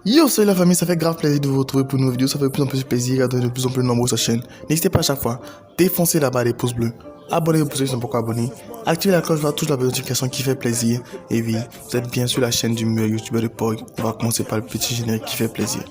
Yo, salut la famille, ça fait grave plaisir de vous retrouver pour une nouvelle vidéo. Ça fait de plus en plus plaisir de plus en plus nombreux sur la chaîne. N'hésitez pas à chaque fois, défoncez là-bas les pouces bleus. Abonnez-vous pour ceux qui ne sont pas encore abonnés. Activez la cloche, touche la notification qui fait plaisir. Et oui, vous êtes bien sur la chaîne du meilleur youtubeur de Pog. On va commencer par le petit générique qui fait plaisir.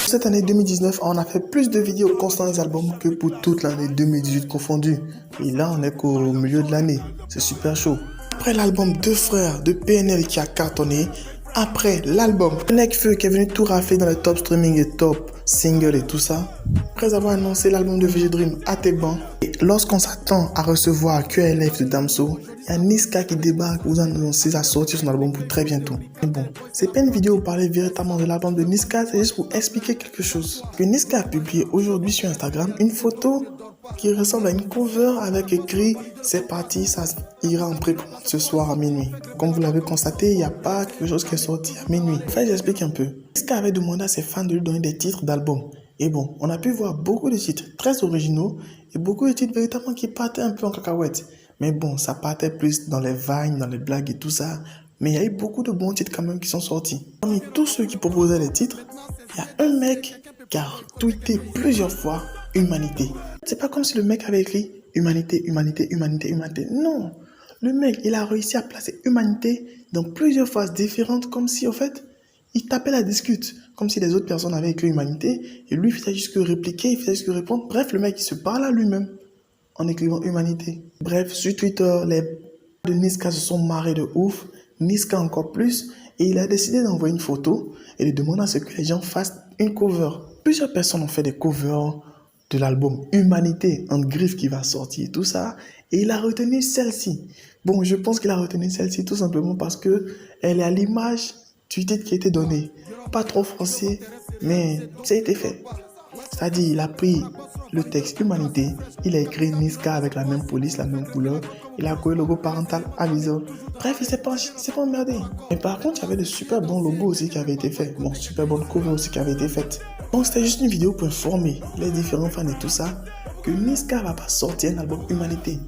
Cette année 2019, on a fait plus de vidéos constantes des albums que pour toute l'année 2018 confondue. Et là, on est qu'au milieu de l'année. C'est super chaud. Après l'album Deux Frères de PNL qui a cartonné, après l'album Nekfeu qui est venu tout rafler dans les top streaming et top single et tout ça, après avoir annoncé l'album de VG Dream à Tegban, et lorsqu'on s'attend à recevoir QLF de Damso, il y a Niska qui débarque, vous annoncez sa sortie son album pour très bientôt. Mais bon, c'est pas une vidéo pour parler véritablement de l'album de Niska, c'est juste pour expliquer quelque chose. Que Niska a publié aujourd'hui sur Instagram une photo qui ressemble à une cover avec écrit « C'est parti, ça ira en précommande ce soir à minuit ». Comme vous l'avez constaté, il n'y a pas quelque chose qui est sorti à minuit. En fait, j'explique un peu. Niska avait demandé à ses fans de lui donner des titres d'albums. Et bon, on a pu voir beaucoup de titres très originaux et beaucoup de titres véritablement qui partaient un peu en cacahuète. Mais bon, ça partait plus dans les vines, dans les blagues et tout ça. Mais il y a eu beaucoup de bons titres quand même qui sont sortis. Parmi tous ceux qui proposaient les titres, il y a un mec qui a tweeté plusieurs fois « Humanité ». C'est pas comme si le mec avait écrit « Humanité, humanité, humanité, humanité ». Non, le mec, il a réussi à placer « Humanité » dans plusieurs phases différentes comme si, en fait, il tapait la discute. Comme si les autres personnes avaient écrit « Humanité » et lui, il faisait juste que répliquer, il faisait juste que répondre. Bref, le mec, il se parle à lui-même en écrivant « Humanité ». Bref, sur Twitter, les de Niska se sont marrés de ouf, Niska encore plus, et il a décidé d'envoyer une photo et de demander à ce que les gens fassent une cover. Plusieurs personnes ont fait des covers de l'album Humanité en griffe qui va sortir et tout ça, et il a retenu celle-ci. Bon, je pense qu'il a retenu celle-ci tout simplement parce que elle est à l'image du titre qui a été donné. Pas trop français, mais ça a été fait. C'est-à-dire, il a pris le texte Humanité, il a écrit Niska avec la même police, la même couleur, il a collé le logo parental aviseur. Bref, il s'est pas emmerdé. Mais par contre, il y avait de super bons logos aussi qui avaient été faits. Bon, super bonnes covers aussi qui avaient été faites. Donc, c'était juste une vidéo pour informer les différents fans et tout ça que Niska va pas sortir un album Humanité.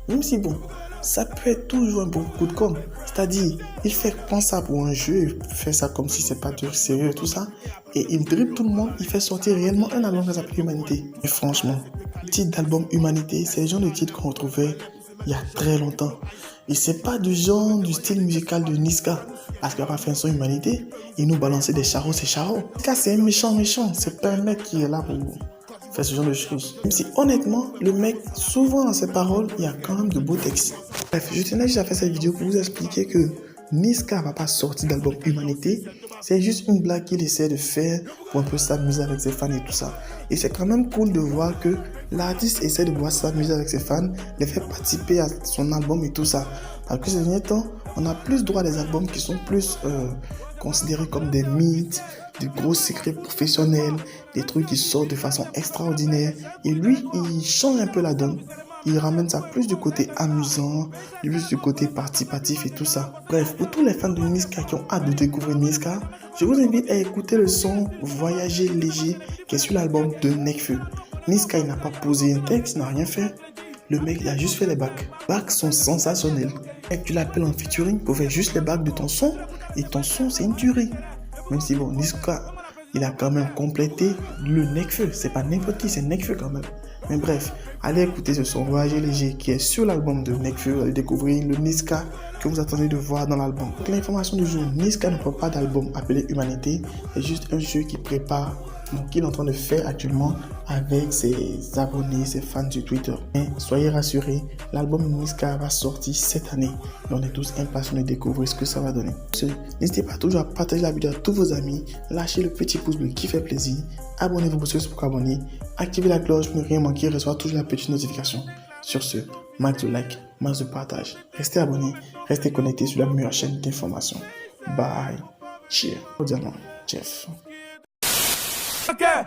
Même si, bon, ça peut être toujours un bon coup de com'. C'est-à-dire, il fait prendre ça pour un jeu, il fait ça comme si c'est pas du sérieux et tout ça. Et il dribble tout le monde, il fait sortir réellement un album qui s'appelle Humanité. Et franchement, le titre d'album Humanité, c'est le genre de titre qu'on retrouvait il y a très longtemps. Et c'est pas du genre, du style musical de Niska. Parce qu'il a pas fait un son Humanité, il nous balançait des charros, c'est charros. Niska, c'est un méchant. C'est pas un mec qui est là pour faire ce genre de choses. Même si honnêtement, le mec, souvent dans ses paroles, il y a quand même de beaux textes. Bref, je tenais juste à faire cette vidéo pour vous expliquer que Niska va pas sortir d'album Humanité. C'est juste une blague qu'il essaie de faire pour un peu s'amuser avec ses fans et tout ça. Et c'est quand même cool de voir que l'artiste essaie de pouvoir s'amuser avec ses fans, les faire participer à son album et tout ça. Parce que ces derniers temps, on a plus droit à des albums qui sont plus considérés comme des mythes, des gros secrets professionnels, des trucs qui sortent de façon extraordinaire. Et lui, il change un peu la donne. Il ramène ça plus du côté amusant, plus du côté participatif et tout ça. Bref, pour tous les fans de Niska qui ont hâte de découvrir Niska, je vous invite à écouter le son Voyager léger qui est sur l'album de Nekfeu. Niska, il n'a pas posé un texte, il n'a rien fait. Le mec, il a juste fait les bacs. Les bacs sont sensationnels. Et tu l'appelles en featuring pour faire juste les bacs de ton son. Et ton son, c'est une tuerie. Même si bon, Niska, il a quand même complété le Nekfeu. C'est pas n'importe qui, c'est Nekfeu quand même. Mais bref, allez écouter ce son Voyager léger qui est sur l'album de Nekfeu. Allez découvrir le Niska que vous attendez de voir dans l'album. Donc l'information du jour, Niska ne prend pas d'album appelé Humanité. C'est juste un jeu qui prépare, donc qu'il est en train de faire actuellement avec ses abonnés, ses fans sur Twitter. Mais soyez rassurés, l'album Niska va sortir cette année. Et on est tous impatients de découvrir ce que ça va donner. N'hésitez pas toujours à partager la vidéo à tous vos amis, lâchez le petit pouce bleu qui fait plaisir, abonnez-vous pour ceux qui sont pas abonnés, activez la cloche pour ne rien manquer et recevoir toujours la petite notification. Sur ce, max de like, max de partage. Restez abonnés, restez connectés sur la meilleure chaîne d'information. Bye. Cheers. Cordialement, Jeff. Okay.